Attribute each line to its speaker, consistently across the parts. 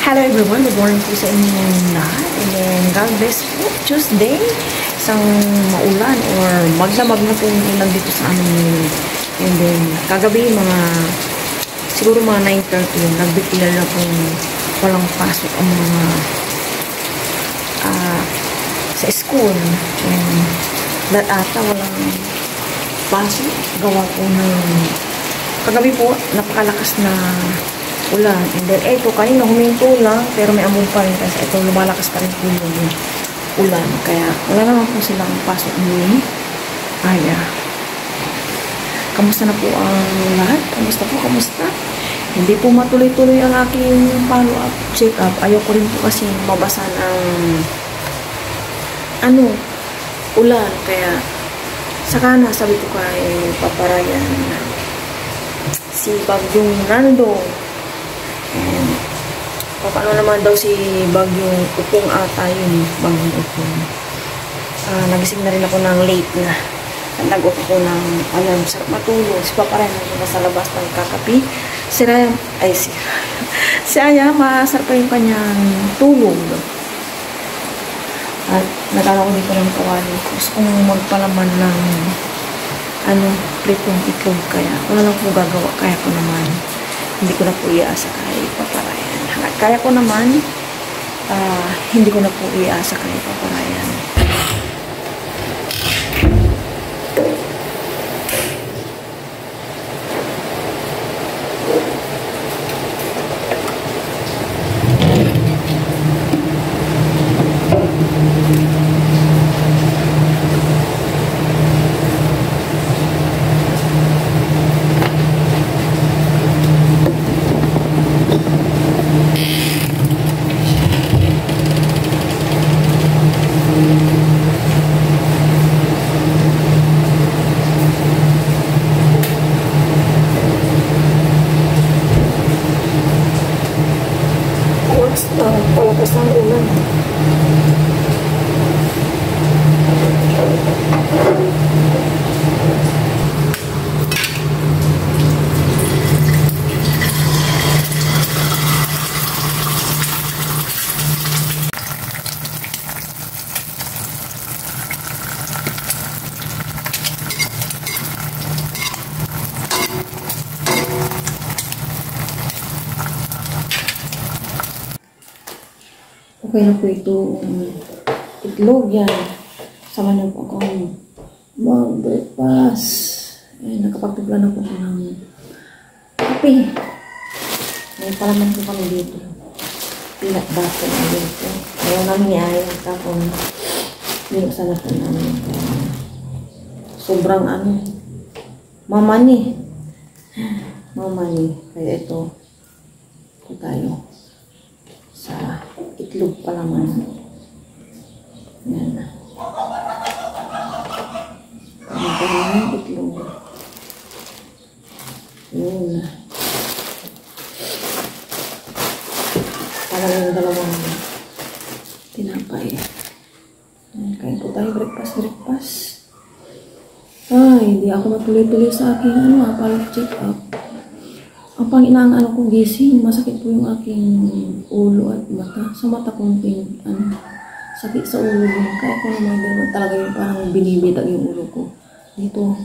Speaker 1: Hello everyone, good morning po sa inyong lahat. And then, God bless po. Tuesday, isang maulan or magdamag na po yung ulan dito sa amin. And then, kagabi, siguro mga 9:30 yun, nag-declare na po walang pasok ang mga sa school. And that ata walang pasok. Gawa po ng kagabi po, napakalakas na ulan. And then, eto, kanina huminto lang, pero may amon pa rin kasi ito, lumalakas pa rin po yung ulan. Kaya, wala naman po silang pasok ni Aya. Kamusta na po ang lahat? Kamusta po? Kamusta? Hindi po matuloy-tuloy ang aking follow-up, check-up. Ayoko rin po kasi mabasa ng ulan. Kaya, saka na, sabi ko kay Papa Ryan, si Bagyong Nando, and paano naman daw si Bagyong Upong ata yun, Bagyong Upong. Nagising na rin ako ng late na. Nag-off ako ng alarm, sarap matulog. Si Papa rin nasa labas ng kakapi. Si Aya, masarap pa yung kanyang tulog. At nagkala ko dito ng kawali. Gusto kong magpalaman ng pritong itlog, kaya wala lang po gagawa. Kaya ko naman, hindi ko na po iasa kay Papa Ryan. Kaya ko naman, hindi ko na po iasa kay Papa Ryan. Palakas ng ulan. Okay na po ito, itlog yan. Sama na po akong mag-breakfast. Nakapagtugla na po ako ng kape. May palaman po kami dito. Peanut butter na dito. Ayaw namin iayaw. Tapos, binuksan na po namin. Sobrang mamani. Kaya ito tayo sa itlog pa naman. Yan na. Pagkakaroon ng itlog. Yun na. Parang yung dalawang tinapay. Kain po tayo. Breakfast. Ay, hindi ako matuloy-tuloy sa aking check-up. Ang panginaang kong gising, masakit po yung aking ulo at mata. Sa mata kong sakit sa ulo din. Kaya ko naman talaga yung parang binibitag yung ulo ko. Dito,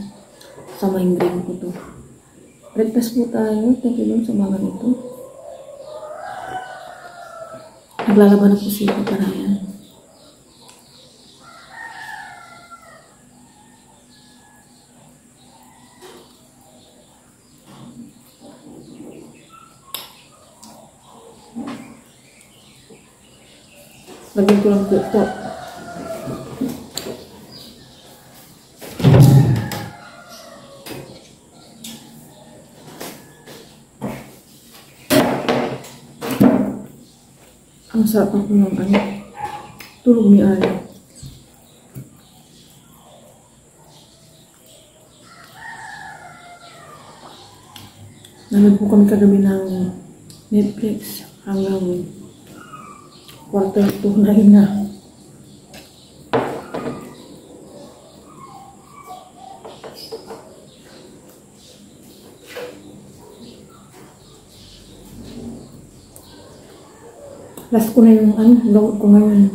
Speaker 1: sa migraine ko to. Breakfast po tayo. Thank you sa mga nito. Naglalaban na po si Papa Ryan. Lagyan ko lang po ito. Ang sarap ako ng tulog ni Aya. Nanood po kami kagabi ng Netflix hanggang 8:45 na. Last ko na yung gamot ko ngayon.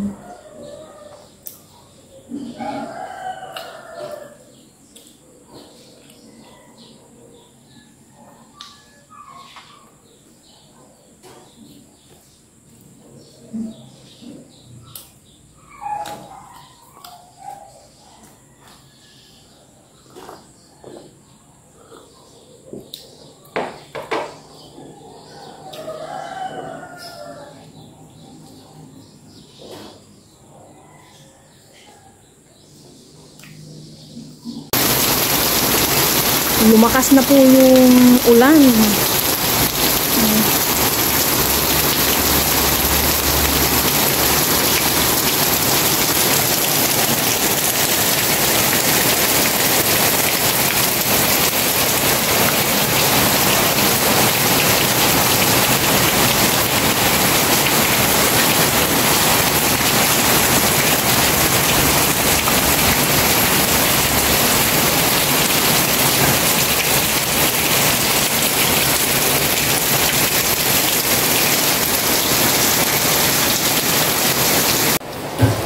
Speaker 1: Lumakas na po yung ulan.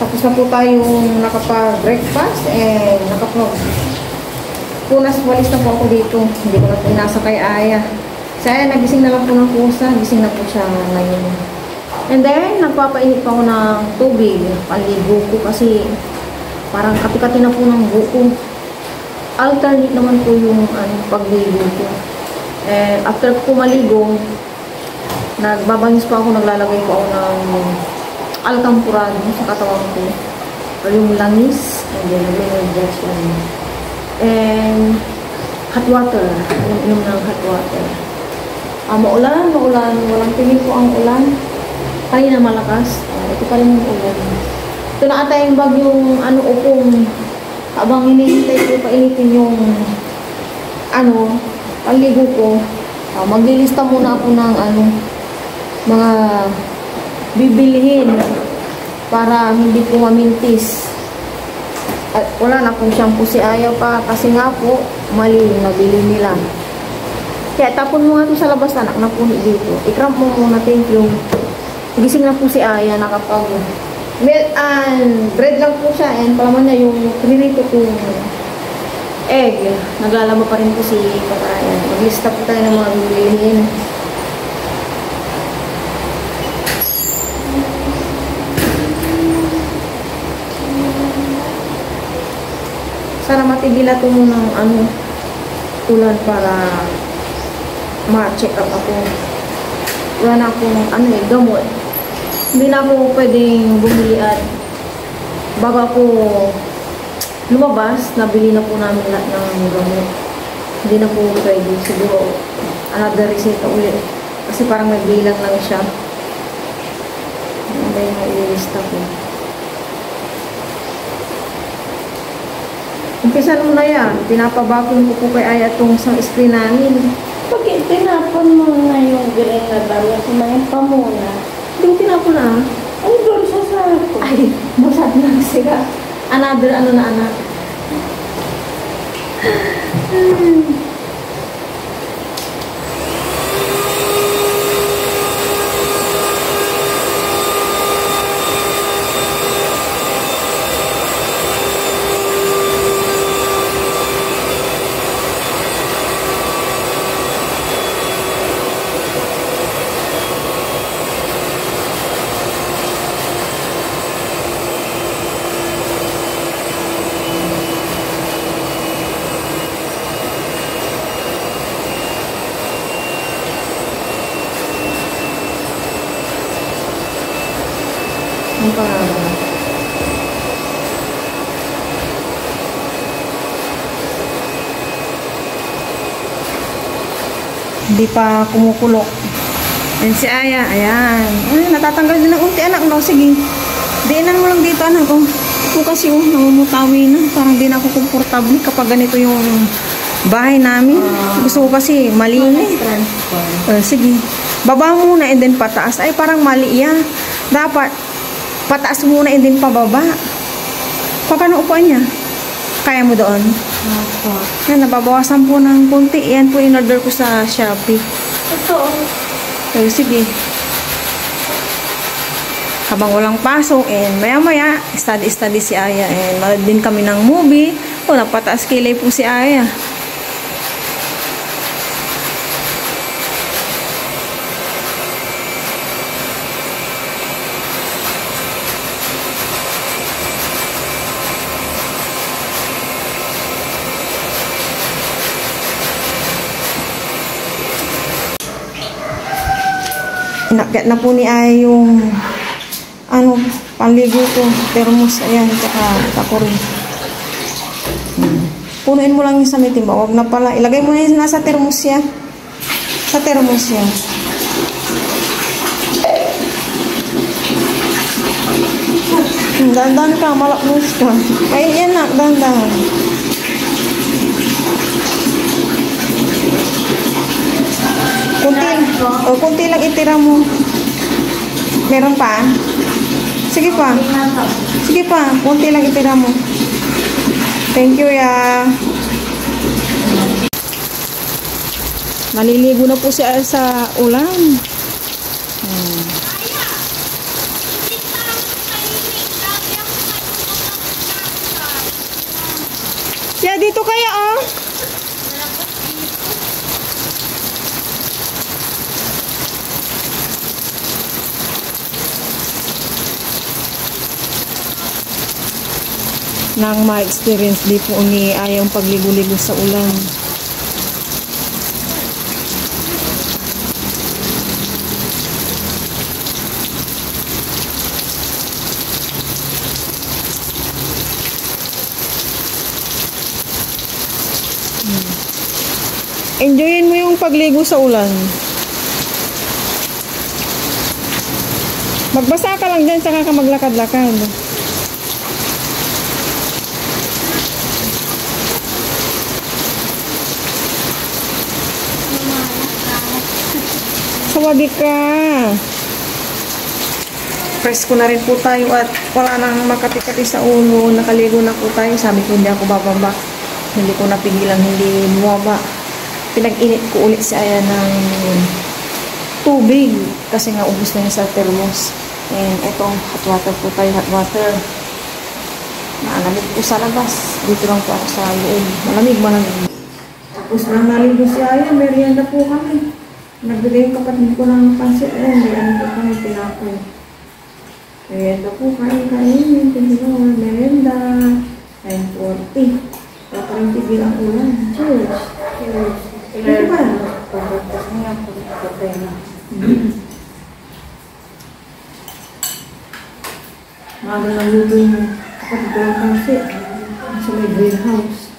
Speaker 1: Tapos na po tayong nakapag-breakfast and punas walis na po ako dito. Hindi ko na po nasa kay Aya. Si Aya nagising na lang po ng kusa. Gising na po siya ngayon. And then, nagpapainit pa ako ng tubig. Paligo ko kasi parang kati-kati na po ng buko. Alternate naman po yung pagligo ko. And after ko maligo, nagbabangis pa ako, naglalagay po ako ng alkampurado sa katawan ko. O yung langis. And then, nag-brush lang. And hot water. Yung ng hot water. Maulan. Walang tingin po ang ulan. Kanina malakas. Ito pa rin yung ulan. Ito na ata yung bagyong upong habang hinihintay ko painitin yung paligo ko. Maglilista muna ako ng mga bibilihin para hindi po mamintis. At wala na pong shampoo si Aya pa kasi nga po mali yung nabili nila. Kaya tapon mo nga ito sa labas, anak, na po dito. I-cramp mo muna, thank you. Gising na po si Aya, nakapag milk and bread lang po siya, and palaman niya yung pinirito kong egg. Naglalaba pa rin po si Aya. Maglista po tayo ng mga bibilihin. Sana matigila ito mo ng ulan para ma-check up ako. Wala na akong gamot. Hindi na ako pwedeng bumili at bago ako lumabas, nabili na po namin lahat ng gamot. Hindi na po pwede. Siguro another reseta ulit. Kasi parang may bilang lang siya. Ano yung mailista ko. Umpisan mo na yan. Pinapabakon ko po kay Aya itong sa screen namin.
Speaker 2: Bakit tinapon mo na yung green na dalo? Kumain pa muna.
Speaker 1: Hindi ko tinapon na.
Speaker 2: Ay, doon sa sako.
Speaker 1: Ay, masad lang sila. Another na anak. Ang pangalan. Hindi pa kumukulok. Yan si Aya. Ayan. Ay, natatanggal din ng unti, anak. No? Sige. Diinan mo lang dito, anak. Oh. Ito kasi namumutawi na. Parang di na ako komportable kapag ganito yung bahay namin. Gusto ko kasi malinis. Sige. Baba muna and then pataas. Ay, parang mali yan. Dapat pataas muna and then pababa. Pagkano upuan niya? Kaya mo doon?
Speaker 2: Opo.
Speaker 1: Yan, nababawasan po ng konti. Yan po in order ko sa Shopee.
Speaker 2: Ito.
Speaker 1: Sige. habang walang pasok, and maya-maya, study si Aya, and manood din kami ng movie. O, napataas kilay po si Aya. Inakyat na po ni Aya yung panligo ko, thermos, ayan, tsaka takuri. Punuin mo lang yung sa may timba, wag na pala, ilagay mo na yung nasa thermos yan, sa thermos yan. Dahan-dahan ka, malakbos ka, kaya yan na, dahan-dahan. Kunti lang itira mo. Meron pa? Sige pa. Sige pa. Kunti lang itira mo. Thank you, ya. Maliligo na po siya sa ulan. Ya, dito kaya, oh. Nang ma-experience di po ni Ayang pagligo-ligo sa ulan. Enjoyin mo yung pagligo sa ulan. Magbasa ka lang dyan, saka ka maglakad-lakad. Sawadi ka. Presko na rin po tayo at wala nang makati-kati sa ulo. Nakaligo na po tayo. Sabi ko hindi ako bababa. Hindi ko napigilan, hindi bumaba. Pinag-init ko ulit si Aya ng tubig. Kasi nga ubos na yun sa thermos. And itong hot water po tayo, hot water. Naalamig po sa labas. Dito lang po ako sa loob. Malamig. Tapos na naligo si Aya. Merienda po kami. Nagbigay yung kapatid ko ng pansit. May ano po kami, pinapay. Merienda po, kain. Merienda. 9:40. Wala pa rin tigil ang ulan. Cheers. Cheers. Ito ba? Pagbatas nga, pagbatay na. Maga na luto yung kapatid ko ng pansit. Sa may greenhouse.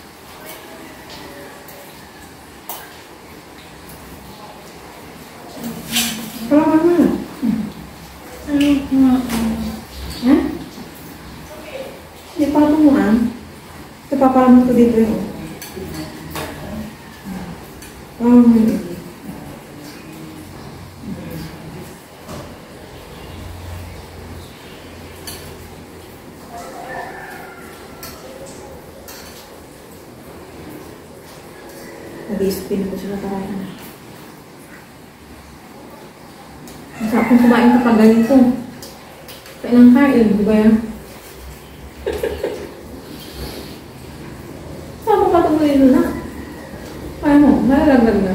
Speaker 1: Kalau mana? Ya? Di patungan. Kepapalan itu di bawah. Lagi spin ko sila tawaran. Masarap kong kumain kapag ganito. Kain ng kain, di ba yan? Saan mo patungulin na? Kaya mo, nalalaglag na.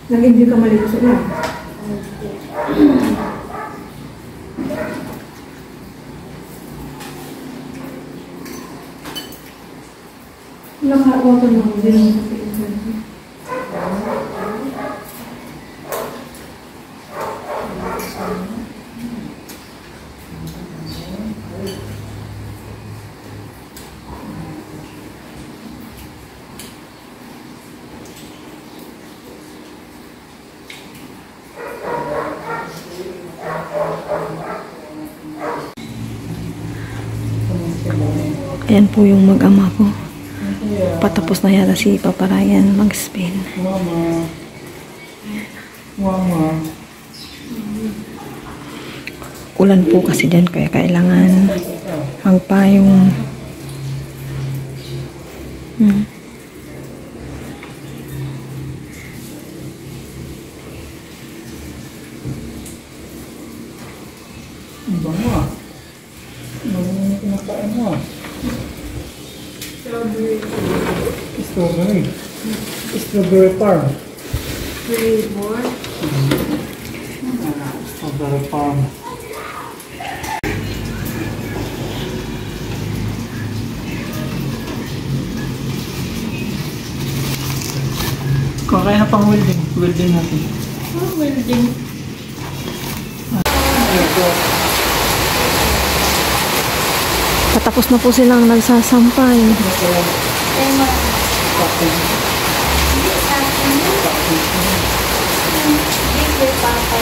Speaker 1: Nag-enjoy ka maligo sa ulan? Naka-water mo, hindi naman sa piling. Ayan po yung mag-ama ko. Patapos na yata si Papa Ryan mag-spin.
Speaker 3: Mama. Mama.
Speaker 1: Ulan po kasi dyan kaya kailangan magpayong.
Speaker 3: Ang bango ah. Bango yung kinakain mo ah. Strawberry. Strawberry farm. Strawberry farm. Kaya na pang welding. Welding natin.
Speaker 2: Welding.
Speaker 1: Patapos na po silang nagsasampay.
Speaker 2: Ay, ma. Hindi sa akin. Hindi ko papa.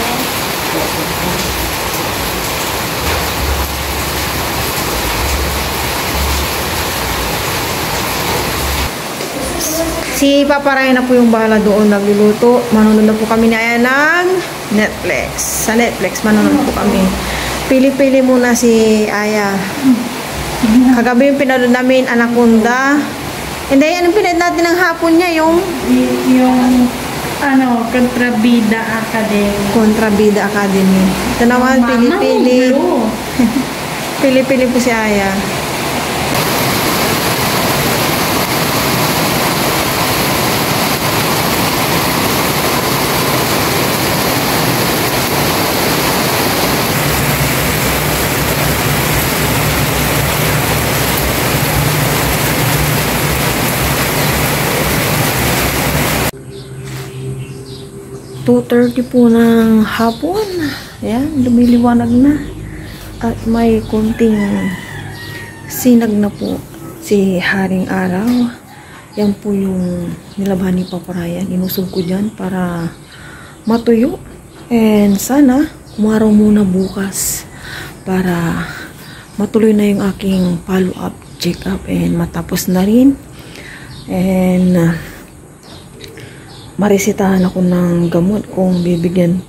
Speaker 1: Si Papa Ryan na po yung bahala doon nagluluto. Manonood na po kami ni Aya ng Netflix. Sa Netflix, manonood po kami. Pili-pili muna si Aya. Kagabi yung pinanood namin, Anaconda. Hindi, anong pinanood natin ng hapon niya? Yung
Speaker 2: Kontrabida Academy.
Speaker 1: Kontrabida Academy. Ito naman, pili-pili. Pili-pili po si Aya. .2:30 po ng hapon. Ayan, lumiliwanag na. At may konting sinag na po si Haring Araw. Yan po yung nilabhan ni Papa Ryan. Inusog ko dyan para matuyo. And sana umaraw muna bukas para matuloy na yung aking follow-up, check-up, and matapos na rin. And maresitahan ako ng gamot kung bibigyan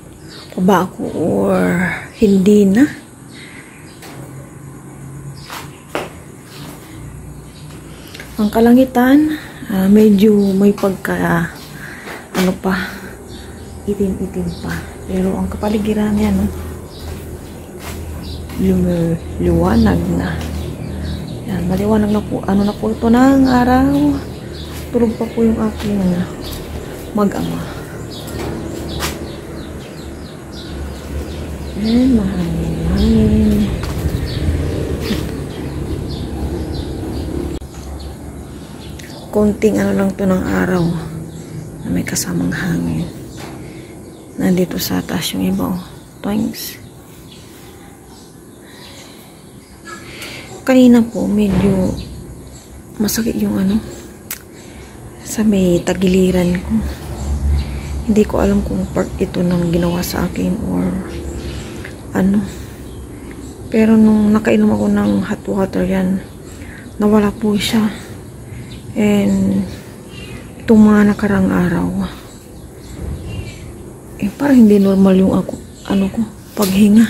Speaker 1: pa ba ako or hindi na. Ang kalangitan, medyo may pagka itim-itim pa. Pero ang kapaligiran yan, liwanag na. Yan, maliwanag na po. Ano na po ito ng araw. Tulog pa po yung aking mag-ama. Ayan, mahangin. Konting lang to ng araw na may kasamang hangin. Nandito sa taas yung iba. Thanks. Kanina po medyo masakit yung sa may tagiliran ko. Hindi ko alam kung part ito ng ginawa sa akin or pero nung nakainom ako ng hot water yan, nawala po siya. And itong mga nakarang araw, parang hindi normal yung ko, paghinga.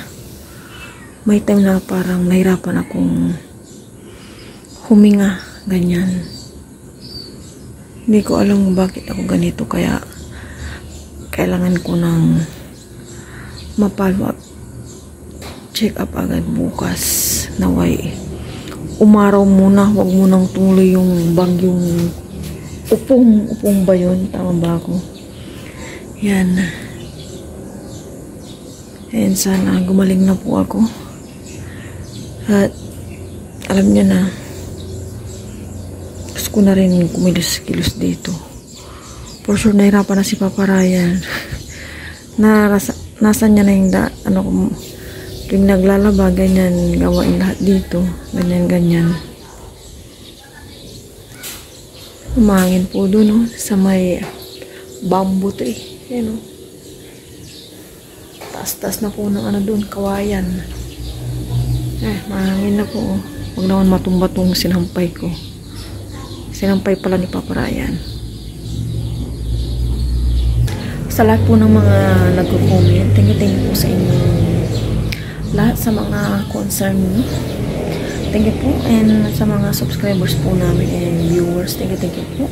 Speaker 1: May time na parang nahirapan akong huminga, ganyan. Hindi ko alam bakit ako ganito, kaya kailangan ko ng ma-follow up, check up agad bukas. Naway umaraw muna, wag munang tuloy yung bagyong upong ba yun? Tama ba ako? Yan. And sana gumaling na po ako. At alam niya na, gusto ko na rin kumilos-kilos dito. For sure, nahirapan na si Papa Ryan. Nasa niya na yung tuwing naglalaba, ganyan, gawain lahat dito. Ganyan. Umangin po doon, sa may bamboo tree. Yan, taas-taas na po ng doon, kawayan. Mahangin na po. Huwag naman matumba tong sinampay ko. Sinampay pala ni Papa Ryan. Sa lahat po ng mga nag-comment, thank you po sa inyo. Lahat sa mga concern niyo. Thank you po. And sa mga subscribers po namin and viewers, thank you po.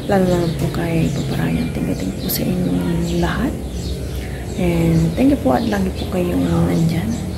Speaker 1: Lalo po kay Papa Ryan. Thank you po sa inyong lahat. And thank you po at lagi po kayong nandyan.